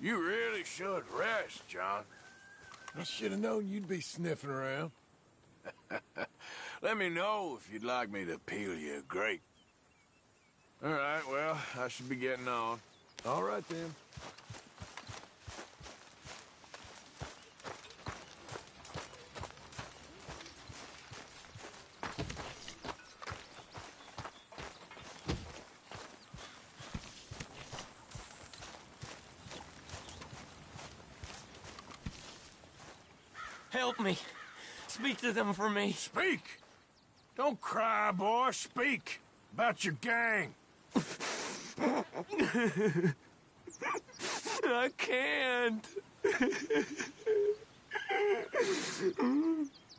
You really should rest, John. I should have known you'd be sniffing around. Let me know if you'd like me to peel you a grape. All right, well, I should be getting on. All right, then. Help me. Speak to them for me. Speak! Don't cry, boy. Speak about your gang. I can't.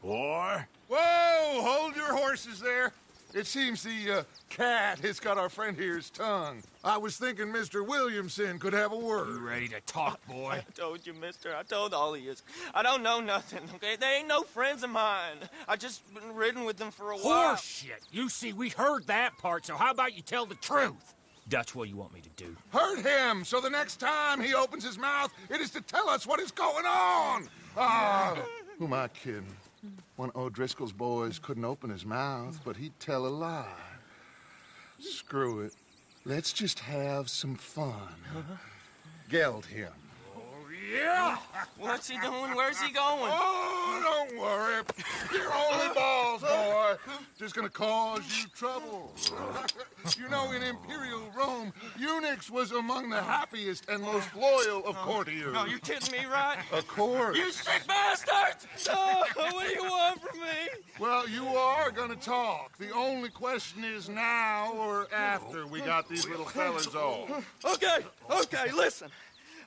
Boy. Whoa! Hold your horses there. It seems the cat has got our friend here's tongue. I was thinking Mr. Williamson could have a word. You ready to talk, boy? I told you, mister. I told all of you. I don't know nothing, okay? They ain't no friends of mine. I just been riding with them for a while. Horseshit! You see, we heard that part, so how about you tell the truth? Dutch, what do you want me to do? Hurt him, so the next time he opens his mouth, it is to tell us what is going on. Ah, who am I kidding? One of O'Driscoll's boys couldn't open his mouth, but he'd tell a lie. Screw it. Let's just have some fun. Geld him. Yeah! What's he doing? Where's he going? Oh, don't worry. You're only balls, boy. Just gonna cause you trouble. You know, in Imperial Rome, eunuchs was among the happiest and most loyal of courtiers. No, you kidding me, right? Of course. You sick bastard! Oh, what do you want from me? Well, you are gonna talk. The only question is now or after we got these little fellas off. Okay, listen.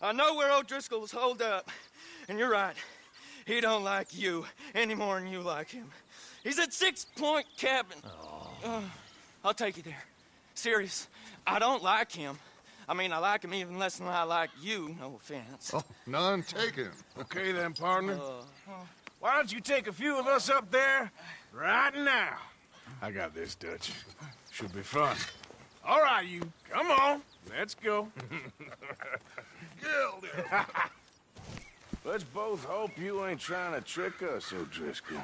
I know where O'Driscoll's holed up, and you're right. He don't like you any more than you like him. He's at 6 Point Cabin. I'll take you there. Serious, I don't like him. I mean, I like him even less than I like you, no offense. Oh, none taken. Okay then, partner. Why don't you take a few of us up there right now? I got this, Dutch. Should be fun. All right, you. Come on. Let's go. Let's both hope you ain't trying to trick us, O'Driscoll.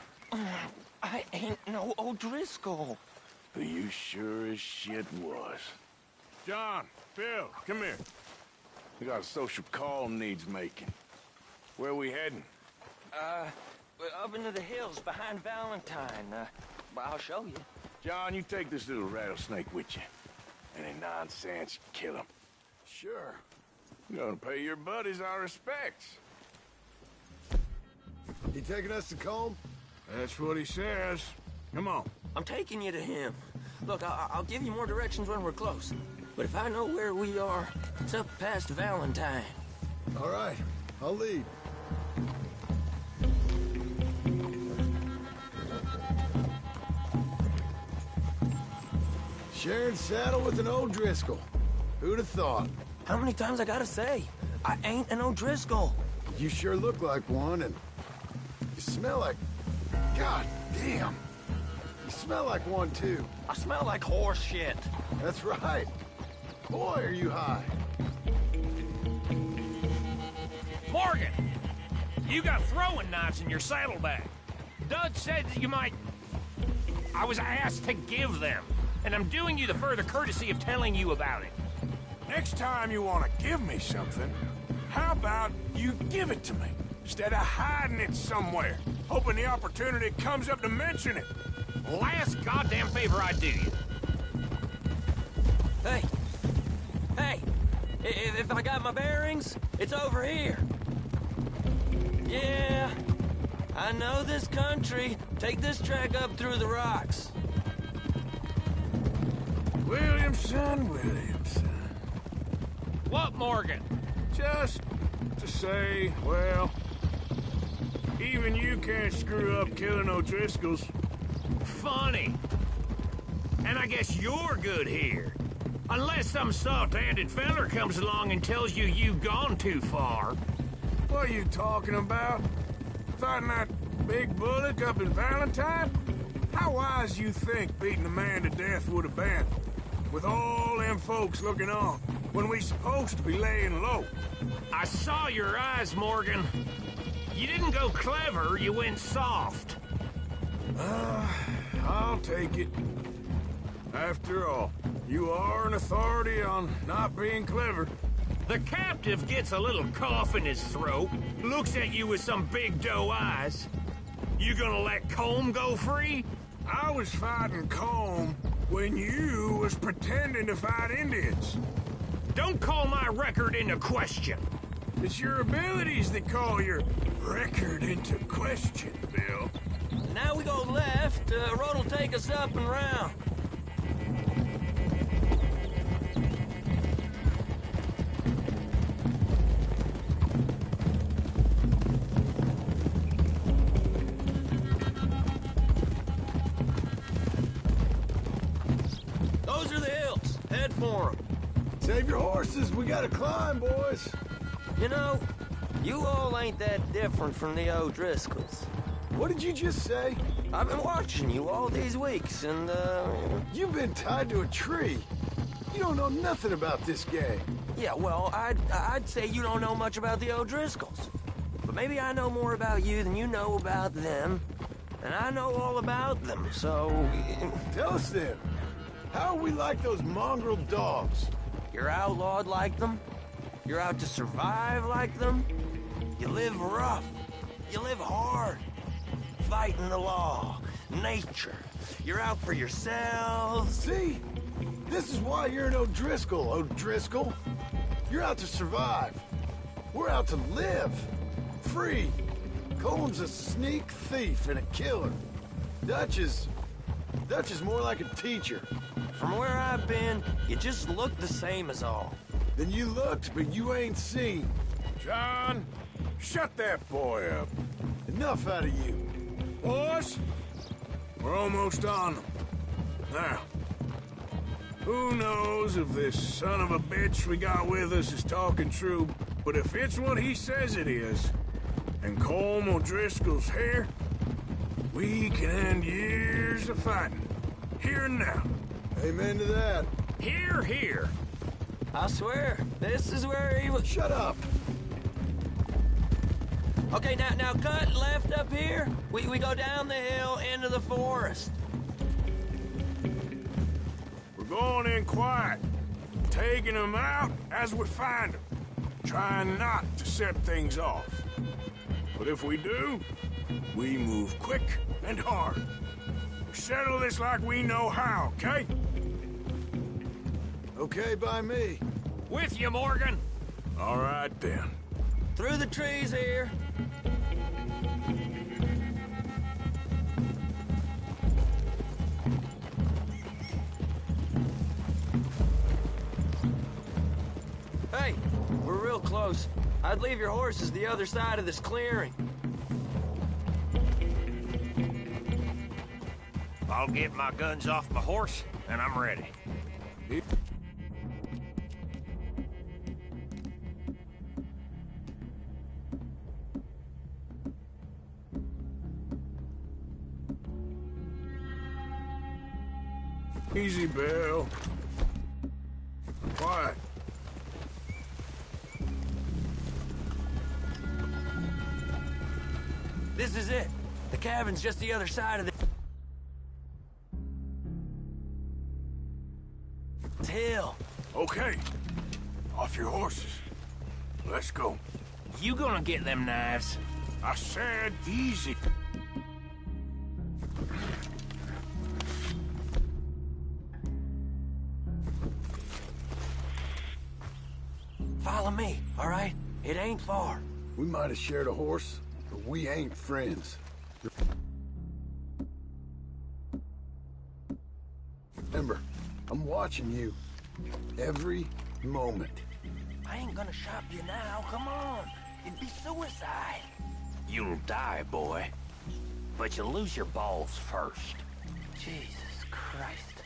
I ain't no O'Driscoll. But you sure as shit was. John, Phil, come here. We got a social call needs making. Where we heading? Up into the hills behind Valentine. Well, I'll show you. John, you take this little rattlesnake with you. Any nonsense, kill him. Sure. You're gonna pay your buddies our respects. You taking us to Combe? That's what he says. Come on. I'm taking you to him. Look, I'll give you more directions when we're close. But if I know where we are, it's up past Valentine. All right, I'll lead. Sharing saddle with an O'Driscoll. Who'd have thought? How many times I gotta say? I ain't an O'Driscoll. You sure look like one, and you smell like... God damn. You smell like one, too. I smell like horse shit. That's right. Boy, are you high. Morgan! You got throwing knives in your saddlebag. Dutch said that you might... I was asked to give them. And I'm doing you the further courtesy of telling you about it. Next time you want to give me something, how about you give it to me, instead of hiding it somewhere, hoping the opportunity comes up to mention it? Last goddamn favor I do you. Hey, if I got my bearings, it's over here. Yeah, I know this country. Take this track up through the rocks. Williamson. What, Morgan? Just to say, well, even you can't screw up killing O'Driscolls. Funny. And I guess you're good here. Unless some soft-handed feller comes along and tells you you've gone too far. What are you talking about? Fighting that big bullock up in Valentine? How wise you think beating a man to death would have been? with all them folks looking on, when we supposed to be laying low. I saw your eyes, Morgan. You didn't go clever, you went soft. I'll take it. After all, you are an authority on not being clever. The captive gets a little cough in his throat, looks at you with some big doe eyes. You gonna let Colm go free? I was fighting Colm when you was pretending to fight Indians. Don't call my record into question. It's your abilities that call your record into question, Bill. Now we go left. Road will take us up and round. Those are the hills. Head for them. Save your horses. We gotta climb, boys. You know, you all ain't that different from the O'Driscolls. What did you just say? I've been watching you all these weeks, and, You've been tied to a tree. You don't know nothing about this gang. yeah, well, I'd say you don't know much about the O'Driscolls. But maybe I know more about you than you know about them. And I know all about them, so... Tell us then. How are we like those mongrel dogs? You're outlawed like them? You're out to survive like them? You live rough. You live hard. Fighting the law. Nature. You're out for yourselves. See? This is why you're an O'Driscoll, O'Driscoll. You're out to survive. We're out to live. Free. Colm's a sneak thief and a killer. Dutch is more like a teacher. From where I've been, you just look the same as all. Then you looked, but you ain't seen. John, shut that boy up. Enough out of you. Boys, we're almost on them. Now, who knows if this son of a bitch we got with us is talking true, but if it's what he says it is, and Colm O'Driscoll's here, we can end years of fighting, here and now. Amen to that. Here, here. I swear, this is where he was... Shut up. Okay, now cut left up here. We go down the hill into the forest. We're going in quiet, taking them out as we find them, trying not to set things off. But if we do, we move quick and hard. We settle this like we know how, okay? Okay by me. With you, Morgan. All right, then. Through the trees here. Hey, we're real close. I'd leave your horses the other side of this clearing. I'll get my guns off my horse, and I'm ready. Easy, Bill. Quiet. This is it. The cabin's just the other side of the hill. Okay. Off your horses. Let's go. You gonna get them knives? I said easy. Follow me, all right? It ain't far. We might have shared a horse, but we ain't friends. Remember, I'm watching you. Every moment. I ain't gonna shop you now, come on. It'd be suicide. You'll die, boy. But you'll lose your balls first. Jesus Christ.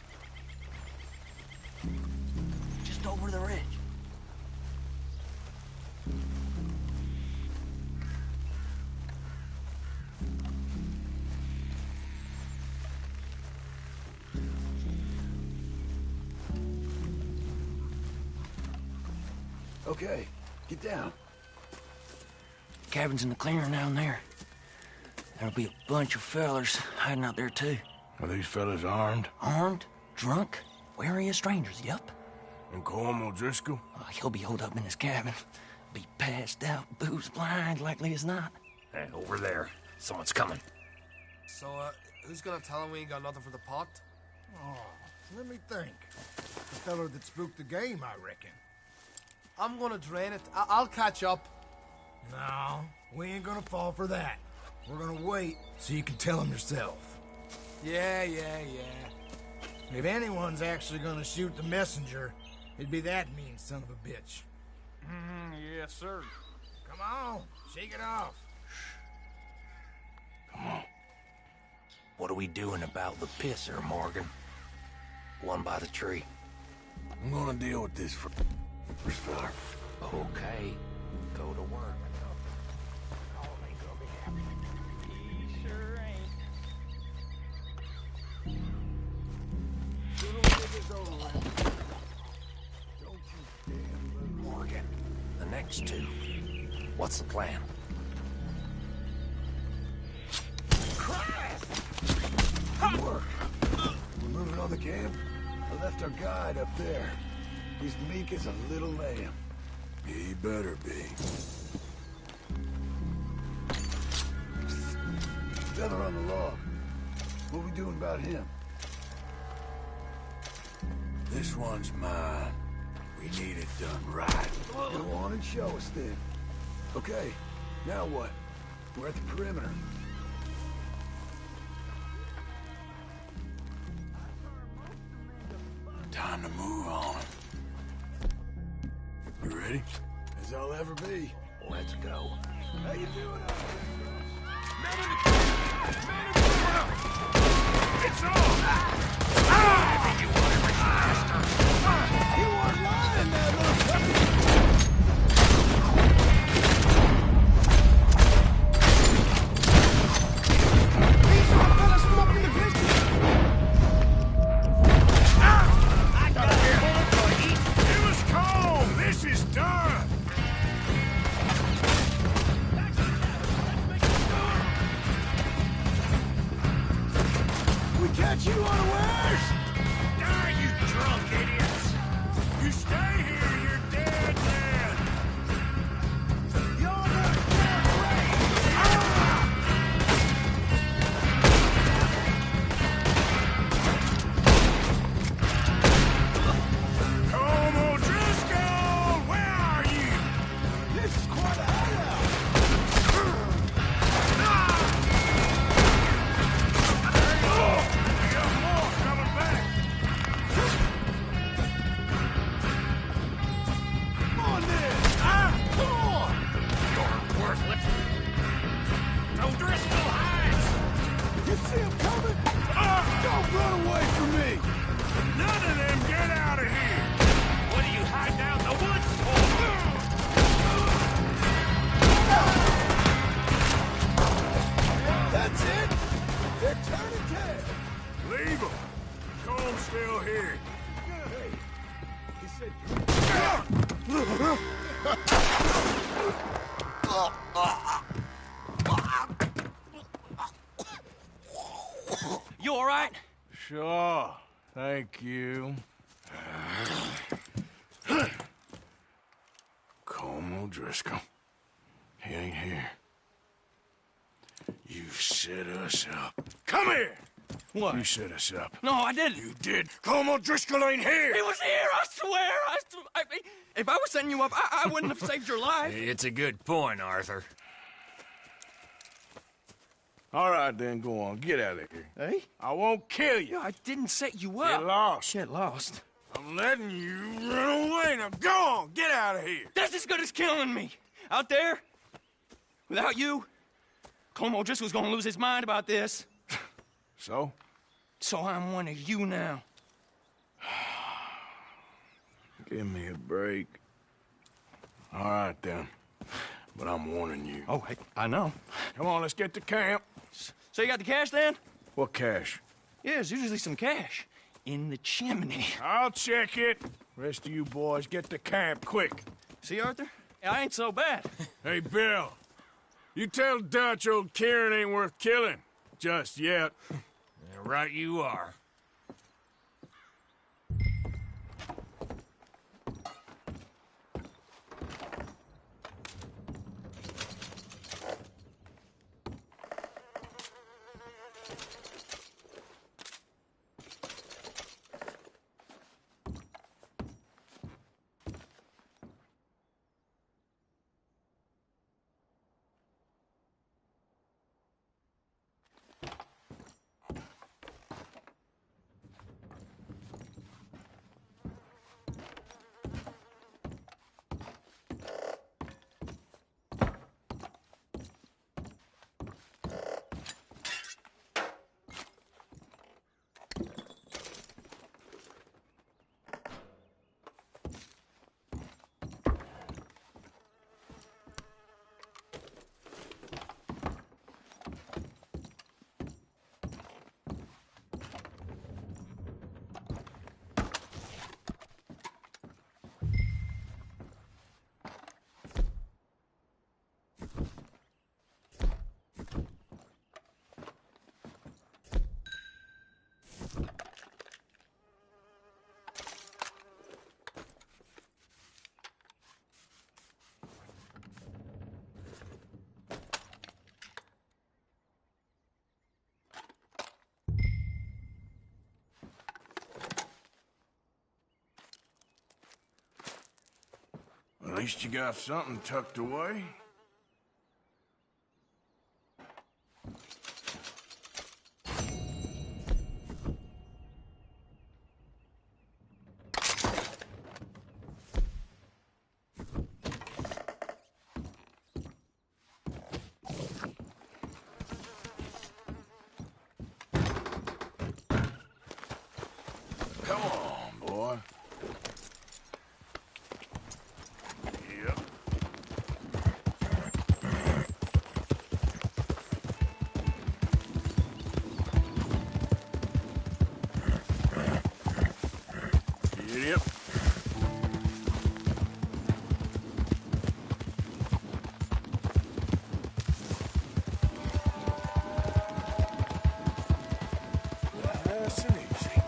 Just over the ridge. Okay, get down. Cabin's in the clearing down there. There'll be a bunch of fellers hiding out there, too. Are these fellas armed? Armed, drunk, wary of strangers, yup. And Colm O'Driscoll? He'll be holed up in his cabin. Be passed out, booze blind, likely as not. Hey, over there. Someone's coming. So, who's gonna tell him we ain't got nothing for the pot? Oh, let me think. The feller that spooked the game, I reckon. I'm gonna drain it. I'll catch up. No, we ain't gonna fall for that. We're gonna wait so you can tell him yourself. Yeah. If anyone's actually gonna shoot the messenger, it'd be that mean son of a bitch. Yes, sir. Come on, shake it off. Come on. What are we doing about the pisser, Morgan? One by the tree. I'm gonna deal with this first fella. Okay. Go to work. Morgan, the next two. What's the plan? Good work. We're moving on the camp. I left our guide up there. He's meek as a little lamb. He better be. Feather on the log. What we doing about him? This one's mine. We need it done right. Go on and show us then. Okay, now what? We're at the perimeter. Time to move on. You ready? As I'll ever be. Let's go. How you doing out It's on! there? You weren't lying there, motherfucker! These are fellas from up in the distance! I got it! It was calm! This is done! We catch you unawares! Die, you drunk idiots! You stay here, you're dead man! Y'all better cooperate! Colm O'Driscoll! Where are you? This is quite a hideout! We got more coming back! Come on then! Come on! You're worthless. O'Driscoll hides! You see him coming? Don't run away from me! None of them get out of here! What are you hiding out in the woods for? That's it! They're turning tail! Leave them! Colm's still here. Hey, he said... You all right? Sure. Thank you. Colm O'Driscoll. He ain't here. You set us up. Come here! What? You set us up. No, I didn't. You did. Colm O'Driscoll ain't here! He was here, I swear. If I was setting you up, I wouldn't have saved your life. It's a good point, Arthur. All right, then, go on. Get out of here. Hey? I won't kill you. I didn't set you Get up. lost. Get lost. I'm letting you run away. Now go on. Get out of here. That's as good as killing me. Out there, without you, Colm O'Driscoll's gonna lose his mind about this. So? So I'm one of you now. Give me a break. All right, then. But I'm warning you. Oh, hey, I know. Come on, let's get to camp. So you got the cash then? What cash? Yeah, there's usually some cash in the chimney. I'll check it. Rest of you boys, get to camp, quick. See, Arthur? I ain't so bad. Hey, Bill. You tell Dutch old Kieran ain't worth killing. Just yet. Yeah, right you are. At least you got something tucked away. Come on, boy. Yep. Yep. Nice and easy.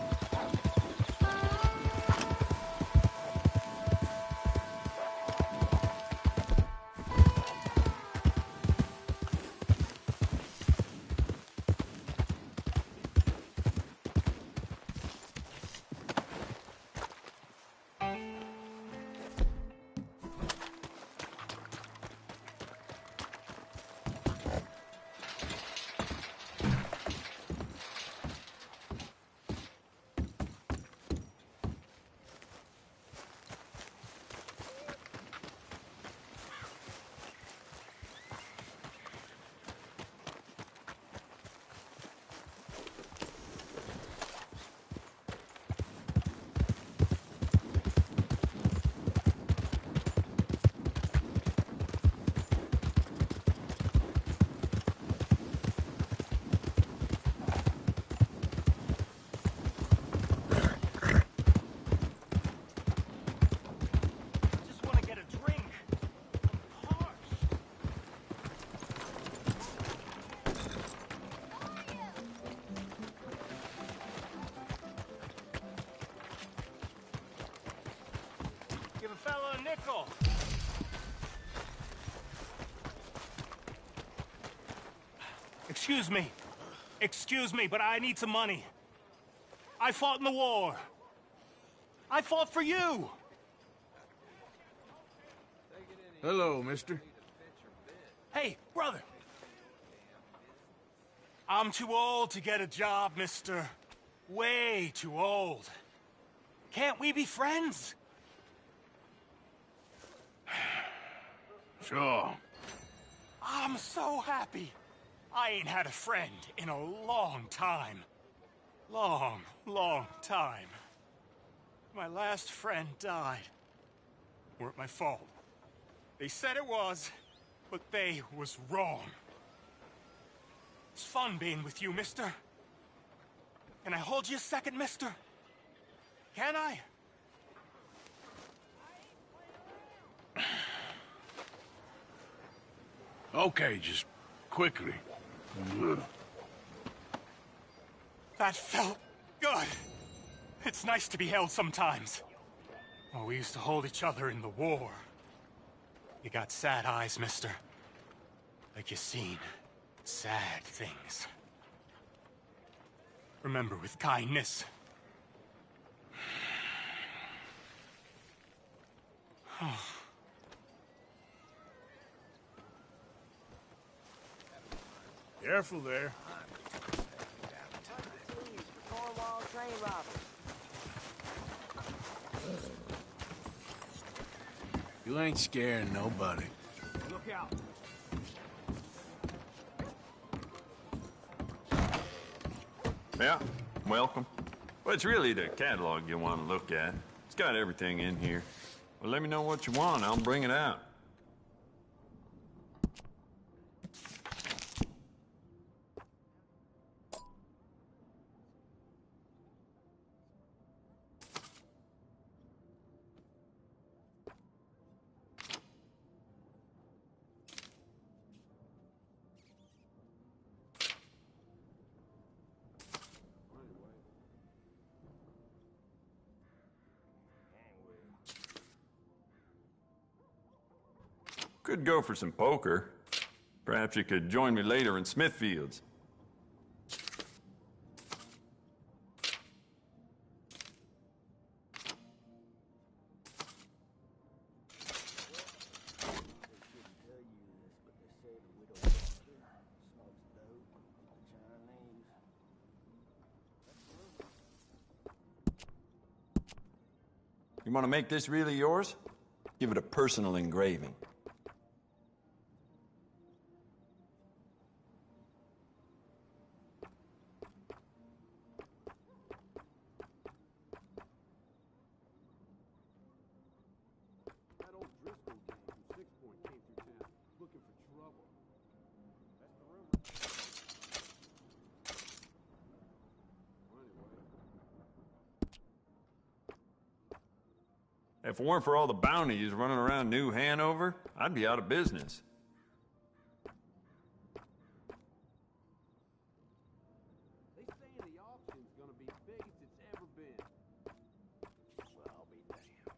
Just want to get a drink. I'm parched. Give a fella a nickel. Excuse me, but I need some money. I fought in the war. I fought for you. Hello, mister. Hey, brother. I'm too old to get a job, mister. Way too old. Can't we be friends? Sure. I'm so happy. I ain't had a friend in a long time. Long time. My last friend died. Weren't my fault. They said it was, but they was wrong. It's fun being with you, mister. Can I hold you a second, mister? Can I? Okay, just quickly. That felt good. It's nice to be held sometimes. Oh, we used to hold each other in the war. You got sad eyes, mister. Like you seen sad things. Remember, with kindness. Careful there. You ain't scaring nobody. Look out. Yeah, welcome. Well, it's really the catalog you want to look at. It's got everything in here. Well, let me know what you want. I'll bring it out. Could go for some poker. Perhaps you could join me later in Smithfield's. You want to make this really yours? Give it a personal engraving. If it weren't for all the bounties running around New Hanover, I'd be out of business. They saying the auction's gonna be biggest it's ever been. Well, I'll be damned.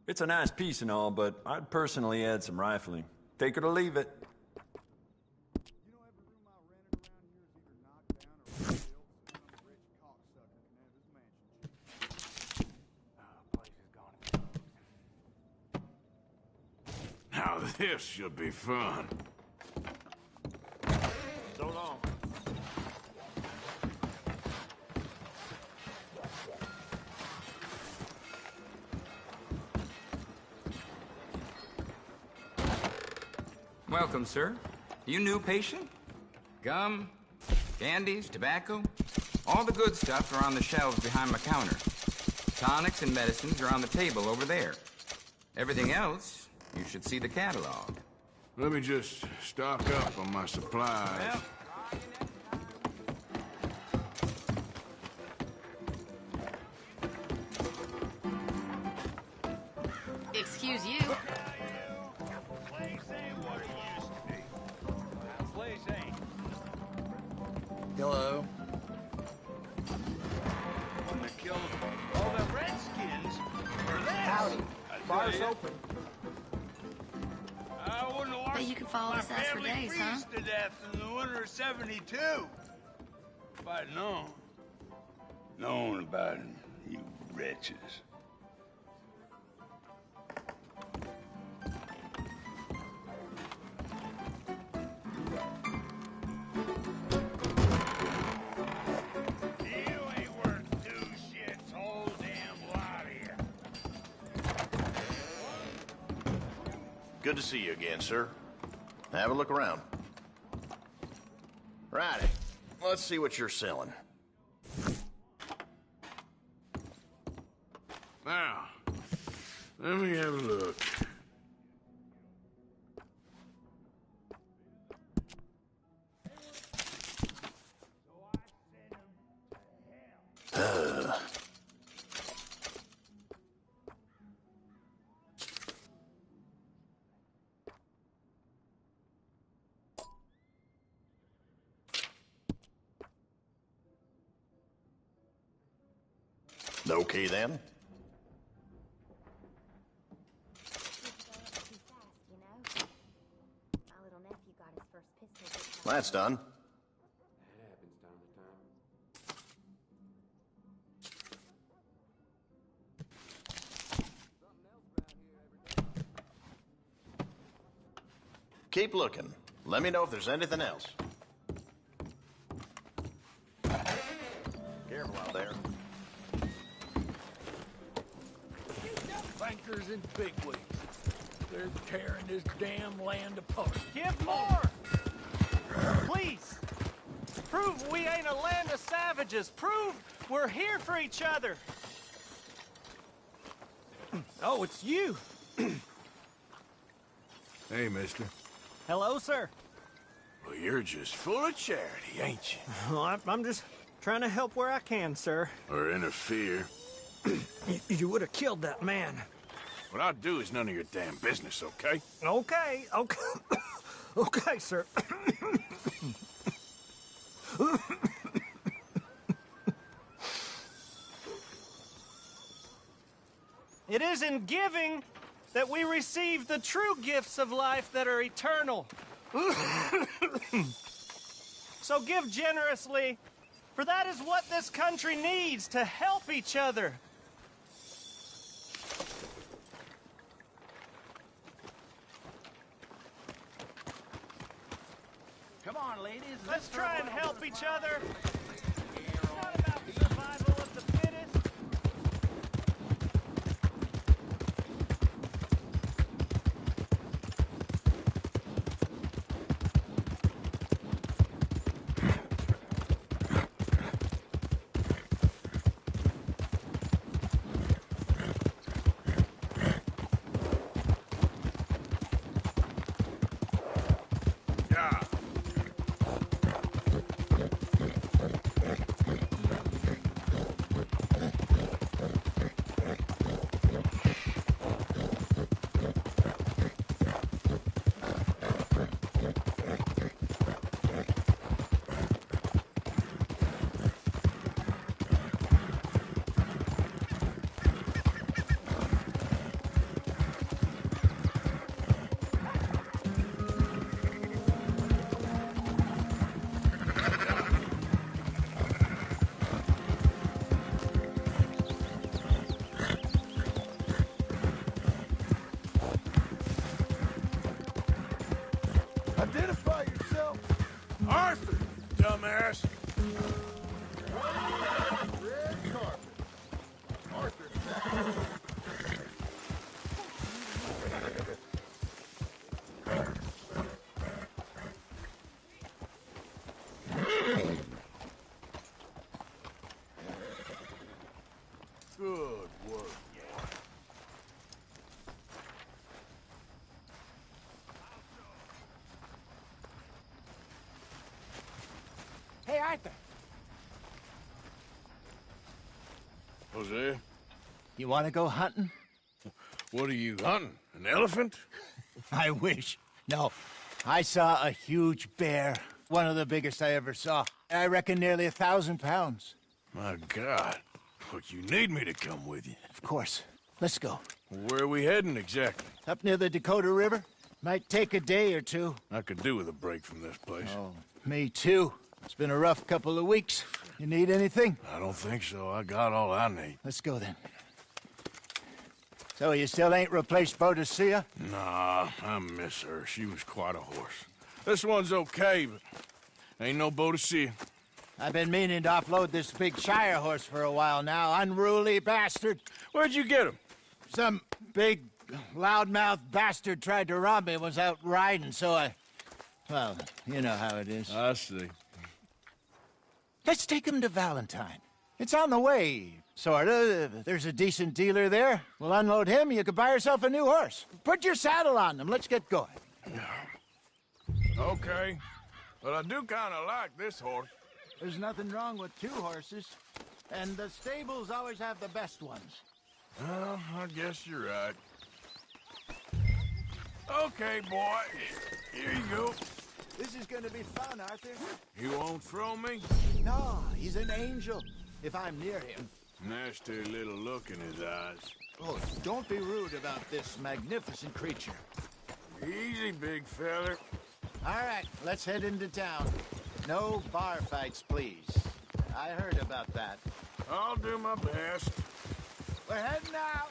It's a nice piece and all, but I'd personally add some rifling. Take it or leave it. Now this should be fun. So long. Welcome, sir. You new patient? Gum, candies, tobacco? All the good stuff are on the shelves behind my counter. Tonics and medicines are on the table over there. Everything else, you should see the catalog. Let me just stock up on my supplies. Well, excuse you. Hello. When they killed all the Redskins for this. Howdy. Bar's open. I wouldn't have watched You can follow my us out for family days, huh? freeze to death in the winter of '72. If I'd known about it, you wretches. You ain't worth two shits, whole damn lot of you. Good to see you again, sir. Have a look around. Righty. Let's see what you're selling. Now, let me have a look. Okay, then. That's done. Keep looking. Let me know if there's anything else. Careful out there. Bankers and bigwigs. They're tearing this damn land apart. Give more! Please! Prove we ain't a land of savages. Prove we're here for each other. Oh, it's you. Hey, mister. Hello, sir. Well, you're just full of charity, ain't you? Well, I'm just trying to help where I can, sir. Or interfere. You would have killed that man. What I do is none of your damn business, okay? Okay. Okay, sir. It is in giving that we receive the true gifts of life that are eternal. So give generously, for that is what this country needs, to help each other. Come on, ladies. Let's try and help each other. It's not about survival of the fittest. Identify yourself. Arthur, dumbass. Red carpet. Arthur. Good work. Hey, Arthur. Jose, You want to go hunting? what are you hunting? An elephant? I wish. No. I saw a huge bear. One of the biggest I ever saw. I reckon nearly 1,000 pounds. My God. But you need me to come with you. Of course. Let's go. Where are we heading exactly? Up near the Dakota River. Might take a day or two. I could do with a break from this place. Oh, me too. It's been a rough couple of weeks. You need anything? I don't think so. I got all I need. Let's go then. So you still ain't replaced Boadicea? Nah, I miss her. She was quite a horse. This one's okay, but ain't no Boadicea. I've been meaning to offload this big Shire horse for a while now. Unruly bastard. Where'd you get him? Some big, loudmouth bastard tried to rob me and was out riding, so I... Well, you know how it is. I see. Let's take him to Valentine. It's on the way, sorta. There's a decent dealer there. We'll unload him, you could buy yourself a new horse. Put your saddle on them, let's get going. Okay. But I do kind of like this horse. There's nothing wrong with two horses. And the stables always have the best ones. Well, I guess you're right. Okay, boy. Here you go. This is gonna be fun, Arthur. You won't throw me? No, he's an angel. If I'm near him. Nasty little look in his eyes. Oh, don't be rude about this magnificent creature. Easy, big feller. All right, let's head into town. No bar fights, please. I heard about that. I'll do my best. We're heading out.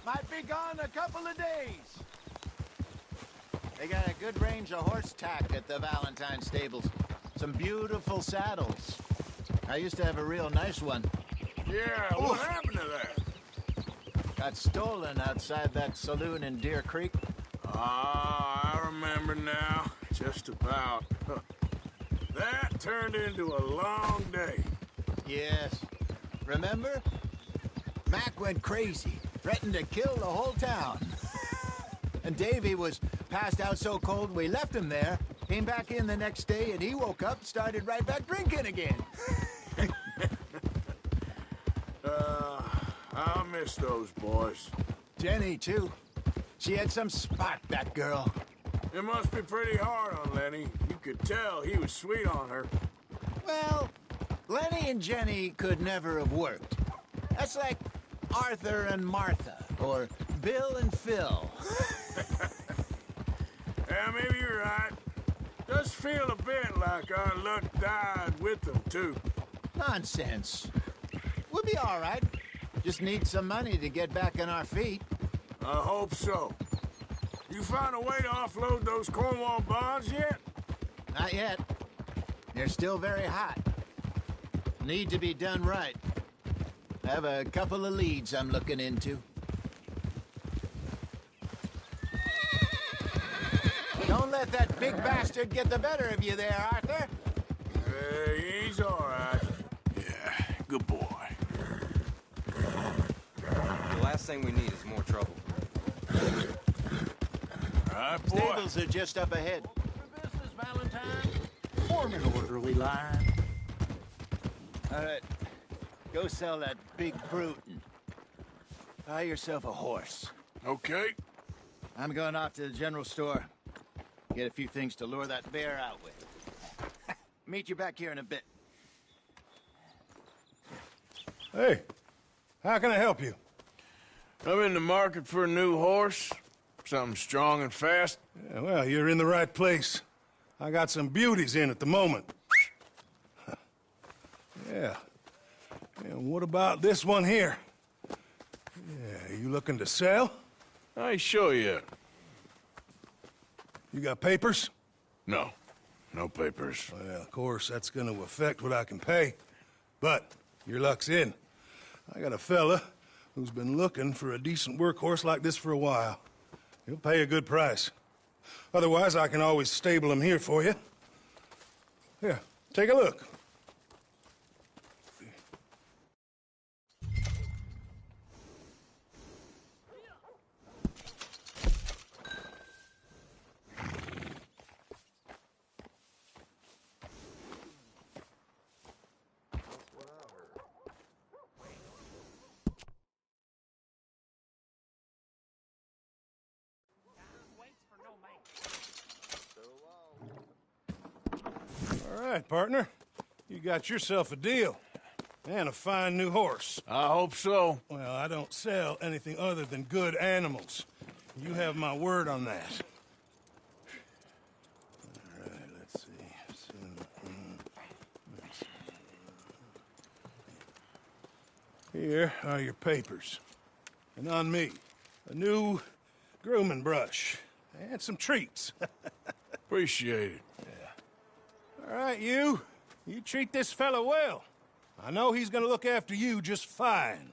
Might be gone a couple of days. They got a good range of horse tack at the Valentine stables. Some beautiful saddles. I used to have a real nice one. Yeah, what happened to that? Got stolen outside that saloon in Deer Creek. Ah, I remember now. Just about. That turned into a long day. Yes. Remember? Mac went crazy, threatened to kill the whole town. And Davy was passed out so cold we left him there, came back in the next day, and he woke up and started right back drinking again. I'll miss those boys. Jenny, too. She had some spark, that girl. It must be pretty hard on Lenny. You could tell he was sweet on her. Well, Lenny and Jenny could never have worked. That's like Arthur and Martha, or Bill and Phil. Yeah, maybe you're right. Does feel a bit like our luck died with them, too. Nonsense. We'll be all right. Just need some money to get back on our feet. I hope so. You found a way to offload those Cornwall bonds yet? Not yet. They're still very hot. Need to be done right. I have a couple of leads I'm looking into. Don't let that big bastard get the better of you there, Arthur. He's all right. Yeah, good boy. The last thing we need is more trouble. All right, boy. Stables are just up ahead. For business, Valentine. Form an orderly line. All right. Go sell that big brute and buy yourself a horse. Okay. I'm going off to the general store. Get a few things to lure that bear out with. Meet you back here in a bit. Hey, how can I help you? I'm in the market for a new horse. Something strong and fast. Yeah, well, you're in the right place. I got some beauties in at the moment. Yeah. And what about this one here? Yeah, you looking to sell? I ain't sure yet. You got papers? No. No papers. Well, of course, that's gonna affect what I can pay. But your luck's in. I got a fella who's been looking for a decent workhorse like this for a while. He'll pay a good price. Otherwise, I can always stable him here for you. Here, take a look. All right, partner. You got yourself a deal. And a fine new horse. I hope so. Well, I don't sell anything other than good animals. You have my word on that. All right, let's see. Here are your papers. And on me, a new grooming brush. And some treats. Appreciate it. All right, you. You treat this fella well. I know he's gonna look after you just fine.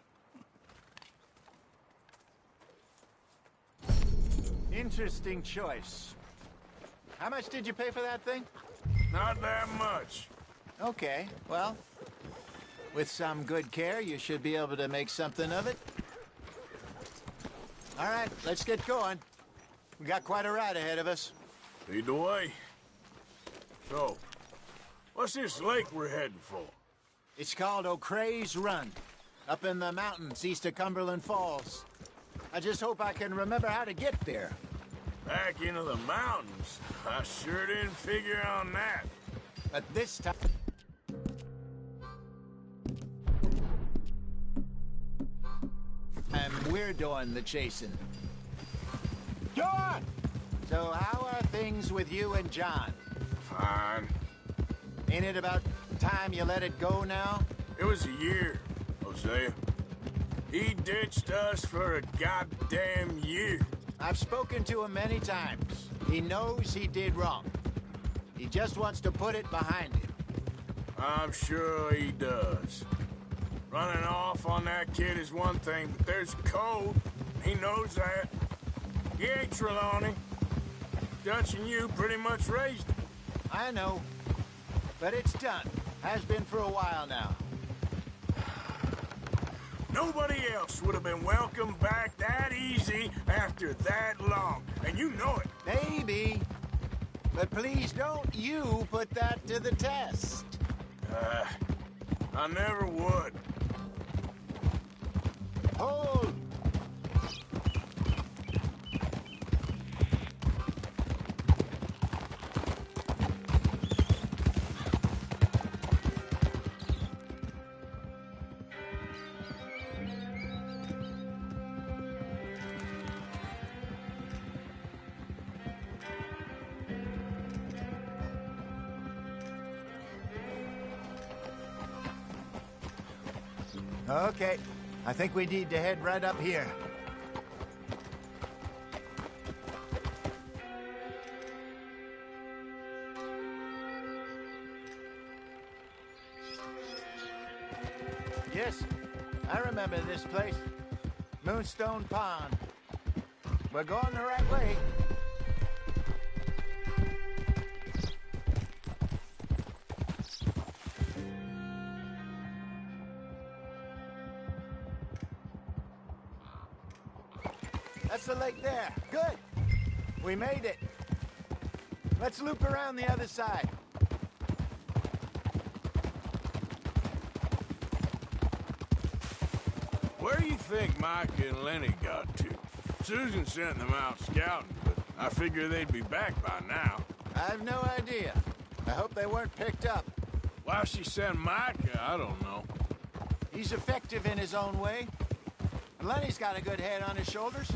Interesting choice. How much did you pay for that thing? Not that much. Okay, well, with some good care, you should be able to make something of it. All right, let's get going. We got quite a ride ahead of us. Lead the way. So, what's this lake we're heading for? It's called O'Creagh's Run, up in the mountains east of Cumberland Falls. I just hope I can remember how to get there. Back into the mountains? I sure didn't figure on that. But this time... We're doing the chasing. Go on! So how are things with you and John? Fine. Ain't it about time you let it go now? It was a year, Hosea. He ditched us for a goddamn year. I've spoken to him many times. He knows he did wrong. He just wants to put it behind him. I'm sure he does. Running off on that kid is one thing, but there's code. He knows that. He ain't Trelawney. Dutch and you pretty much raised him. I know. But it's done. Has been for a while now. Nobody else would have been welcomed back that easy after that long. And you know it. Maybe. But please don't you put that to the test. I never would. Hold! Okay, I think we need to head right up here. Yes, I remember this place. Moonstone Pond. We're going the right way. That's the lake there. Good. We made it. Let's loop around the other side. Where do you think Mike and Lenny got to? Susan sent them out scouting, but I figure they'd be back by now. I've no idea. I hope they weren't picked up. Why she sent Mike, I don't know. He's effective in his own way. Lenny's got a good head on his shoulders.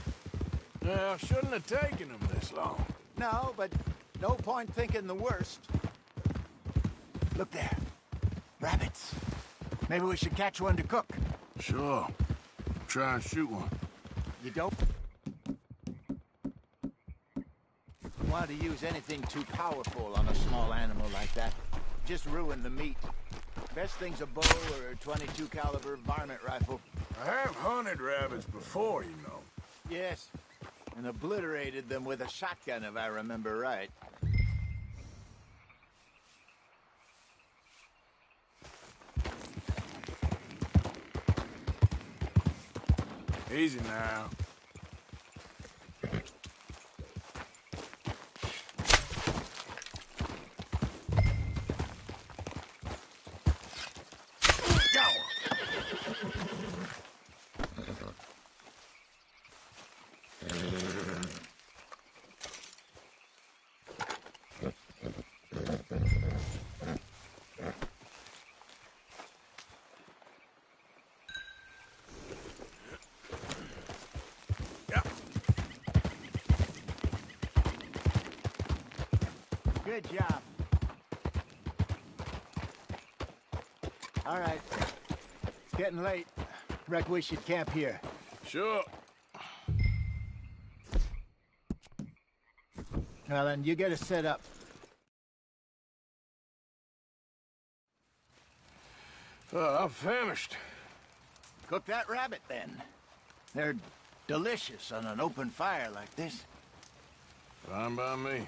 Well, shouldn't have taken him this long. No, but no point thinking the worst. Look there. Rabbits. Maybe we should catch one to cook. Sure. Try and shoot one. You don't want to use anything too powerful on a small animal like that. Just ruin the meat. Best thing's a bow or a .22 caliber varmint rifle. I have hunted rabbits before, you know. Yes, and obliterated them with a shotgun, if I remember right. Easy now. Good job. All right. It's getting late. Reckon we should camp here. Sure. Well, then, you get us set up. I'm famished. Cook that rabbit, then. They're delicious on an open fire like this. Fine by me.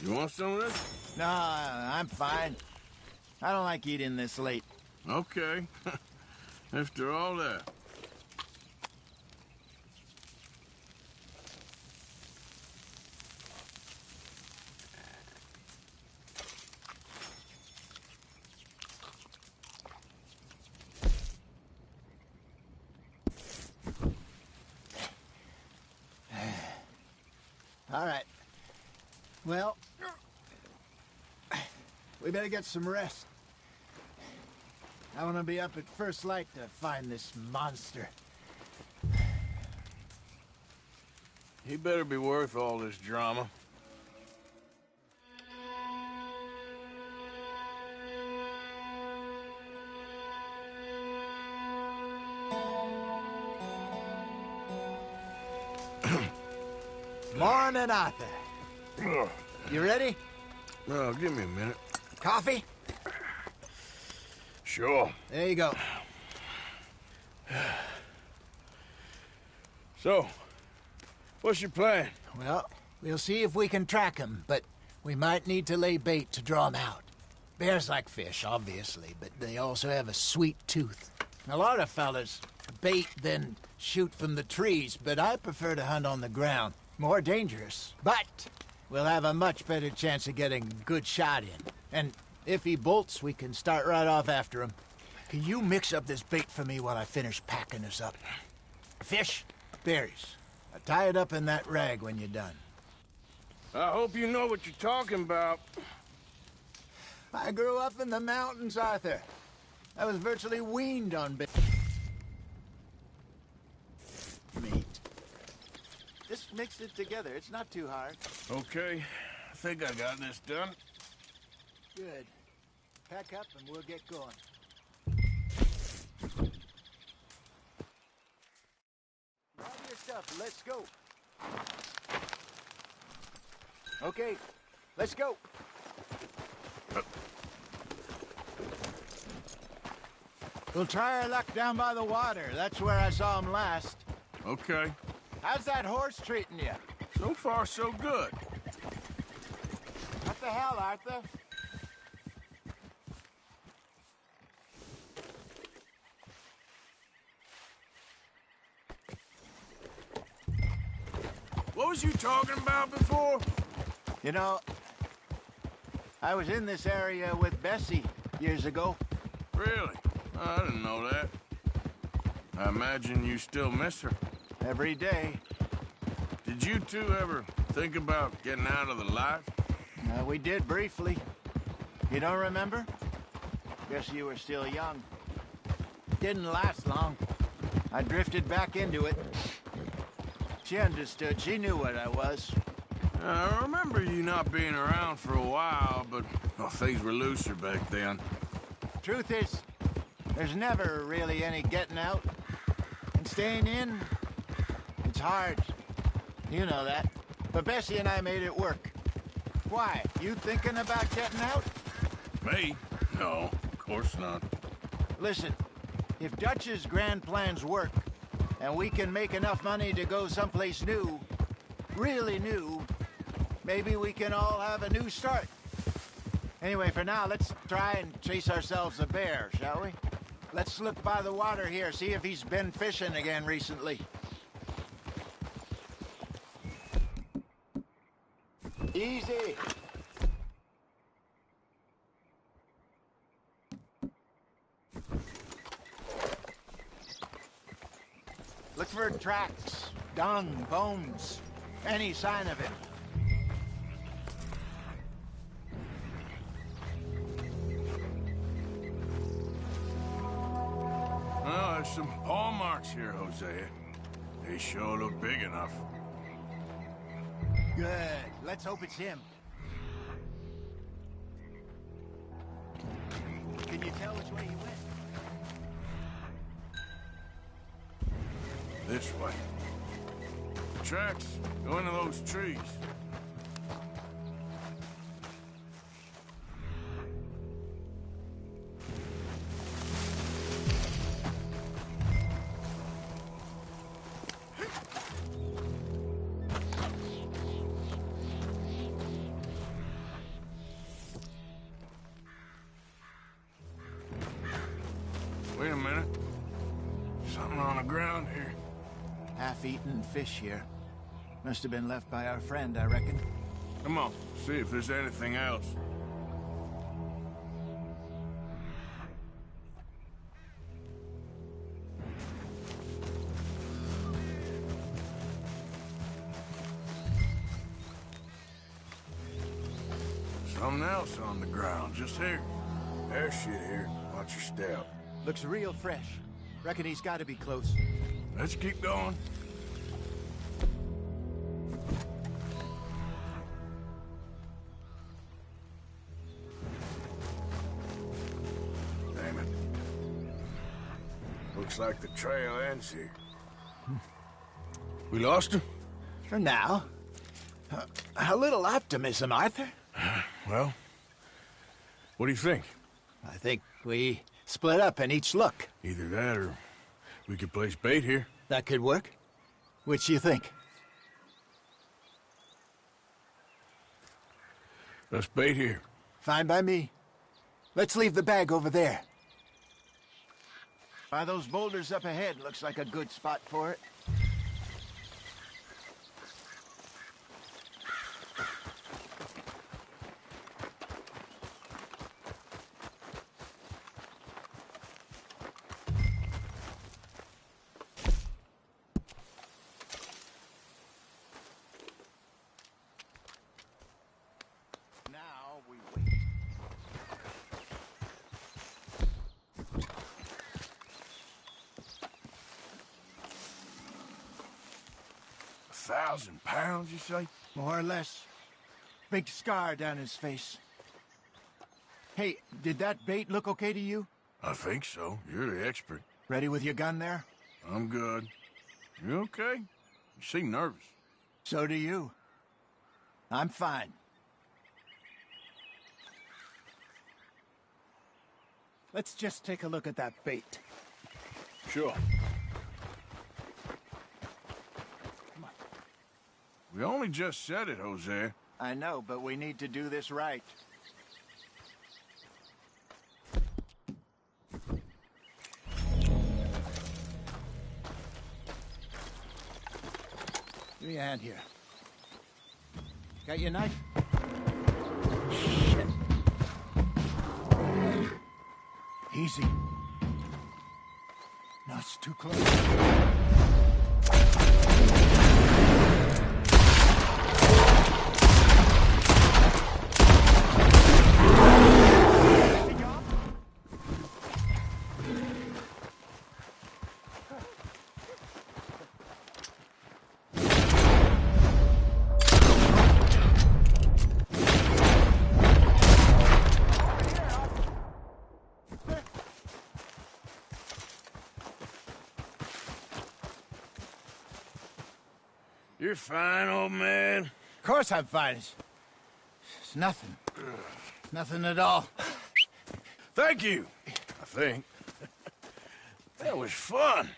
You want some of this? No, I'm fine. I don't like eating this late. Okay. After all that. Well, we better get some rest. I want to be up at first light to find this monster. He better be worth all this drama. Morning, Arthur. You ready? Well, give me a minute. Coffee? Sure. There you go. So, what's your plan? Well, we'll see if we can track him, but we might need to lay bait to draw him out. Bears like fish, obviously, but they also have a sweet tooth. A lot of fellas bait, then shoot from the trees, but I prefer to hunt on the ground. More dangerous, but we'll have a much better chance of getting a good shot in. And if he bolts, we can start right off after him. Can you mix up this bait for me while I finish packing this up? Fish, berries. Tie it up in that rag when you're done. I hope you know what you're talking about. I grew up in the mountains, Arthur. I was virtually weaned on bait. Meat. Just mix it together. It's not too hard. Okay. I think I got this done. Good. Pack up and we'll get going. Grab your stuff. Let's go. Okay. Let's go. We'll try our luck down by the water. That's where I saw him last. Okay. How's that horse treating you? So far, so good. What the hell, Arthur? What was you talking about before? You know, I was in this area with Bessie years ago. Really? I didn't know that. I imagine you still miss her. Every day. Did you two ever think about getting out of the life? We did briefly. You don't remember? Guess you were still young. Didn't last long. I drifted back into it. She understood. She knew what I was. I remember you not being around for a while, but well, things were looser back then. Truth is, there's never really any getting out. And staying in, it's hard. You know that. But Bessie and I made it work. Why? You thinking about getting out? Me? No, of course not. Listen, if Dutch's grand plans work, and we can make enough money to go someplace new, really new, maybe we can all have a new start. Anyway, for now, let's try and chase ourselves a bear, shall we? Let's look by the water here, see if he's been fishing again recently. Easy. Look for tracks, dung, bones, any sign of it. Well, there's some paw marks here, Hosea. They sure look big enough. Good. Let's hope it's him. Can you tell which way he went? This way. The tracks go into those trees. Wait a minute. Something on the ground here. Half-eaten fish here. Must have been left by our friend, I reckon. Come on, see if there's anything else. Something else on the ground, just here. There's shit here. Watch your step. Looks real fresh. Reckon he's got to be close. Let's keep going. Damn it. Looks like the trail ends here. We lost him? For now. A little optimism, Arthur. Well, what do you think? I think we split up and each look. Either that or we could place bait here. That could work. Which do you think? Let's bait here. Fine by me. Let's leave the bag over there. By those boulders up ahead, looks like a good spot for it. Now we wait. £1,000, you say? More or less. Big scar down his face. Hey, did that bait look okay to you? I think so. You're the expert. Ready with your gun there? I'm good. You okay? You seem nervous. So do you. I'm fine. Let's just take a look at that bait. Sure. We only just said it, Jose. I know, but we need to do this right. Give me a hand here. Got your knife? Shit. Easy. No, it's too close. You're fine, old man. Of course I'm fine. It's nothing. Nothing at all. Thank you, I think. That was fun.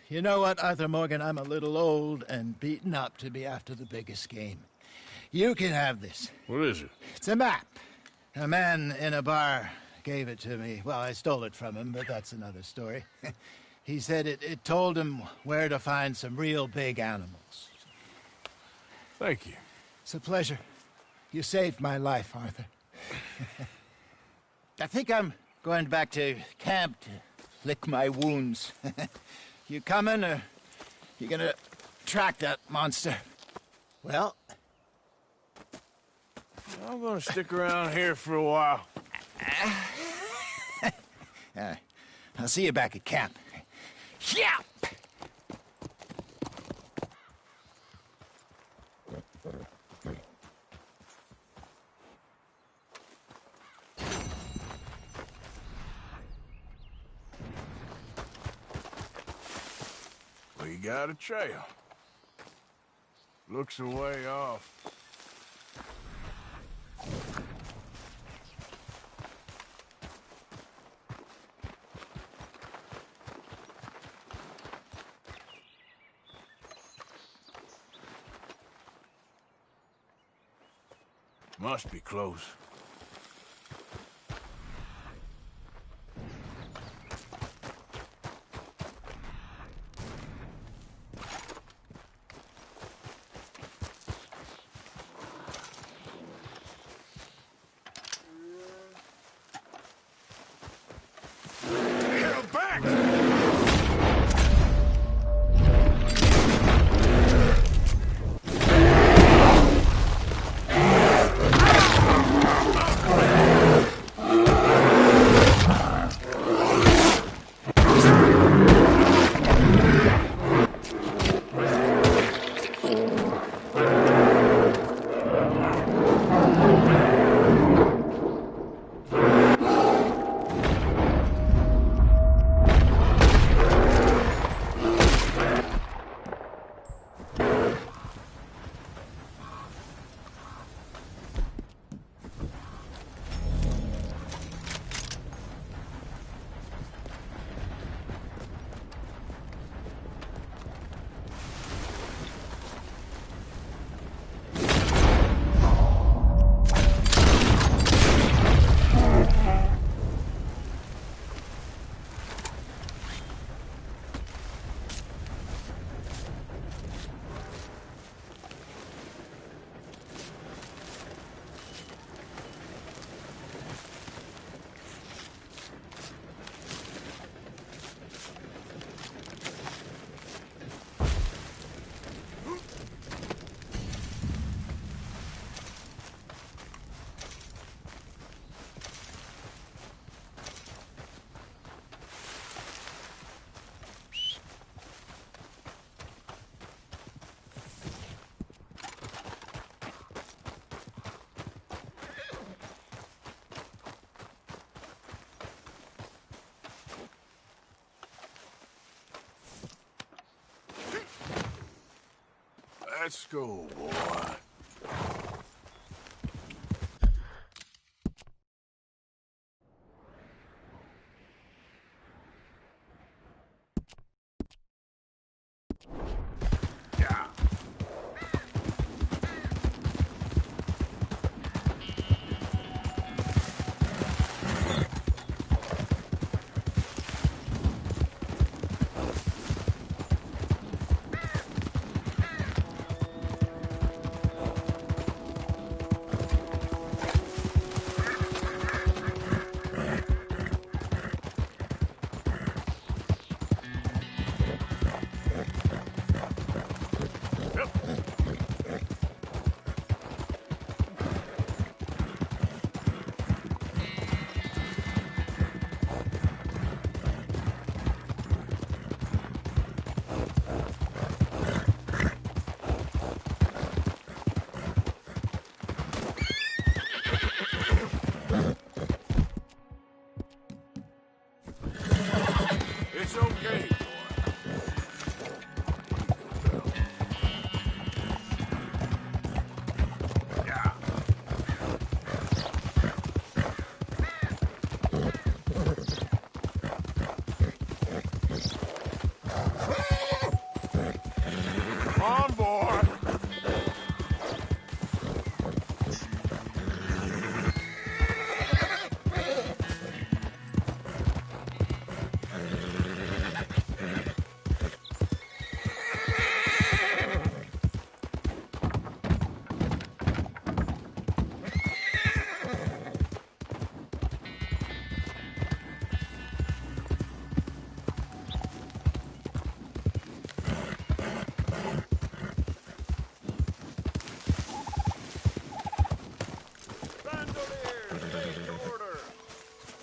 You know what, Arthur Morgan? I'm a little old and beaten up to be after the biggest game. You can have this. What is it? It's a map. A man in a bar gave it to me. Well, I stole it from him, but that's another story. He said it told him where to find some real big animals. Thank you. It's a pleasure. You saved my life, Arthur. I think I'm going back to camp to lick my wounds. You coming, or you gonna track that monster? Well, I'm gonna stick around here for a while. I'll see you back at camp. Yeah! We got a trail. Looks a way off. Must be close. Let's go, boy. It's okay, Come on, boy.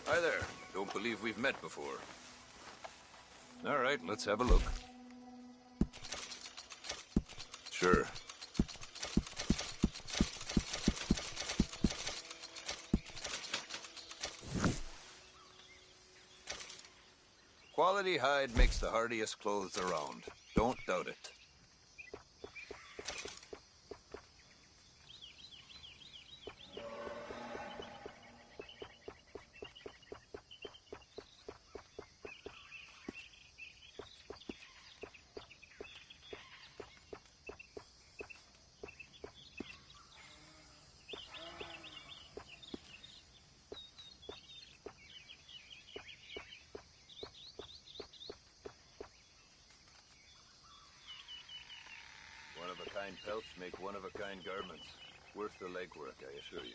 Hi there. Don't believe we've met before. All right, let's have a look. Sure. Quality hide makes the hardiest clothes around. Don't doubt it. One-of-a-kind pelts make one-of-a-kind garments. Worth the legwork, I assure you.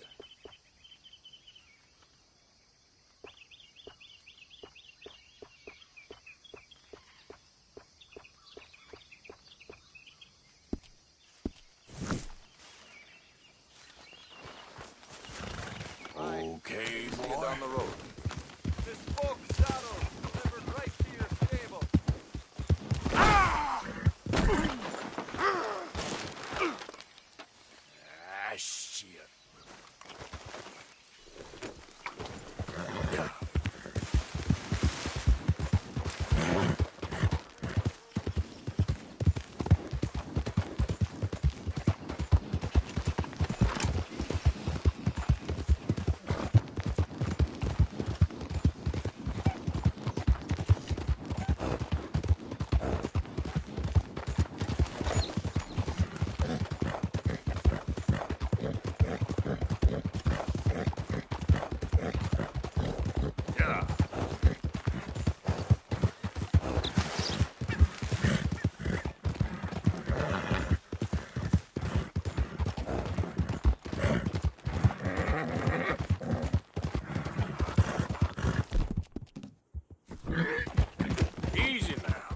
Okay, See you boy. down the road. This folk saddle delivered right to your stable. Ah, shit. Easy now.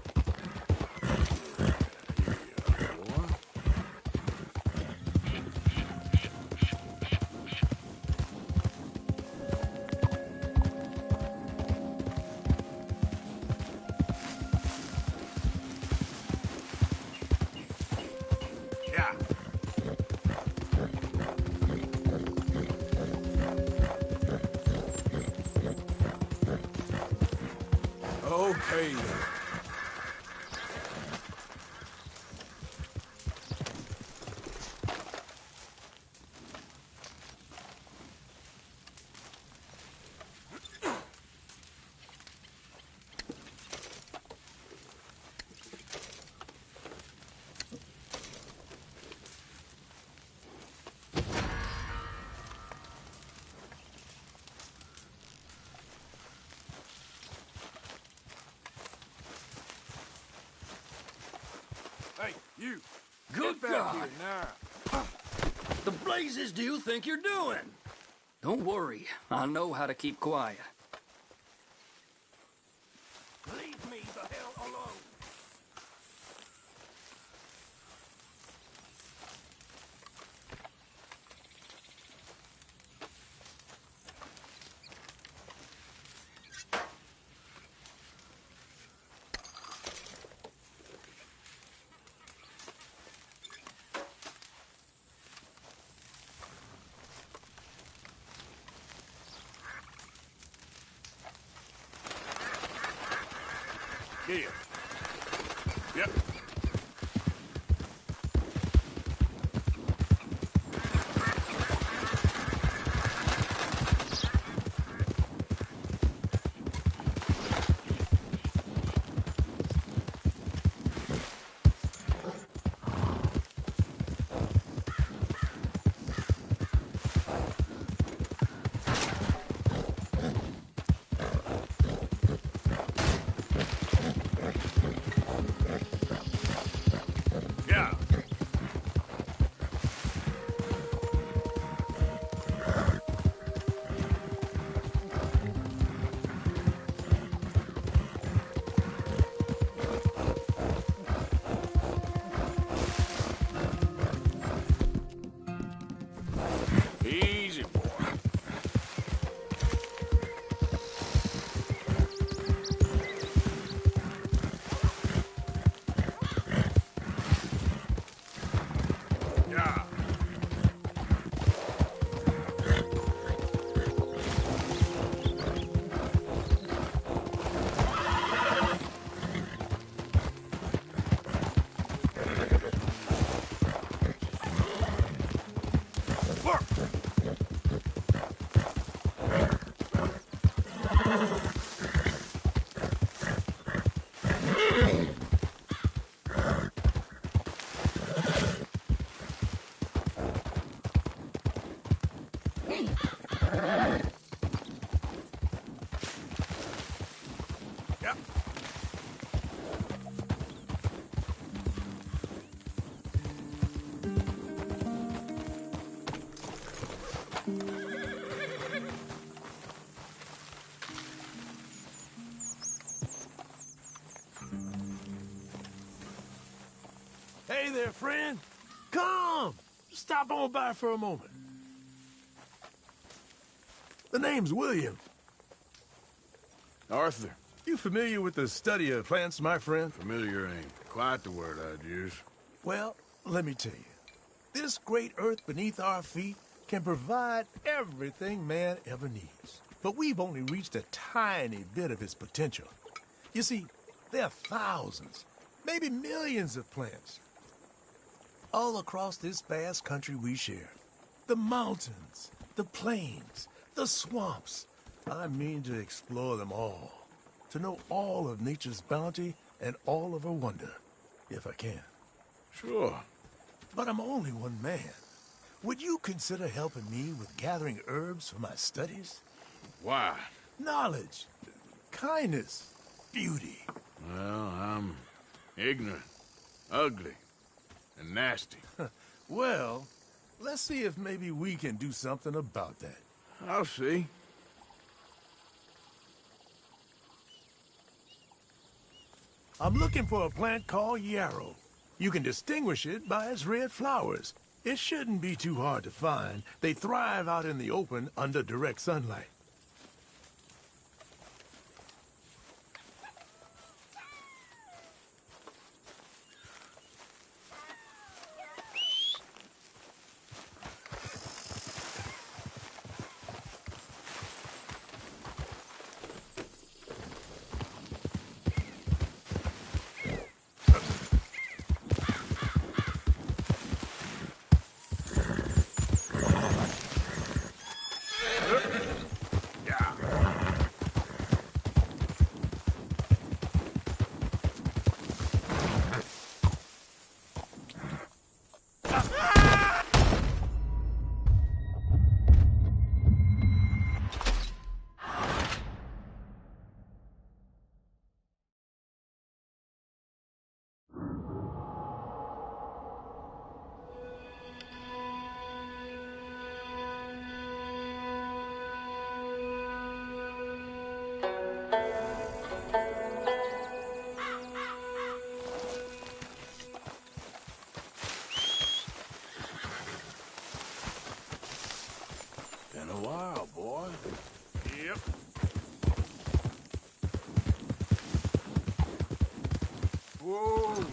Yeah. Okay. You. Good Get back God. here now. The blazes do you think you're doing? Don't worry. I know how to keep quiet. Leave me the hell alone. Here. Yep. Yeah. Easy, boy. Yeah. Work. Yeah. Hey there, friend. Come! Stop on by for a moment. The name's William. Arthur. You familiar with the study of plants, my friend? Familiar ain't quite the word I'd use. Well, let me tell you. This great earth beneath our feet can provide everything man ever needs. But we've only reached a tiny bit of its potential. You see, there are thousands, maybe millions of plants all across this vast country we share. The mountains, the plains, the swamps. I mean to explore them all, to know all of nature's bounty and all of her wonder, if I can. Sure. But I'm only one man. Would you consider helping me with gathering herbs for my studies? Why? Knowledge, kindness, beauty. Well, I'm ignorant, ugly, and nasty. Well, let's see if maybe we can do something about that. I'll see. I'm looking for a plant called yarrow. You can distinguish it by its red flowers. It shouldn't be too hard to find. They thrive out in the open under direct sunlight. while, boy. Yep. Whoa,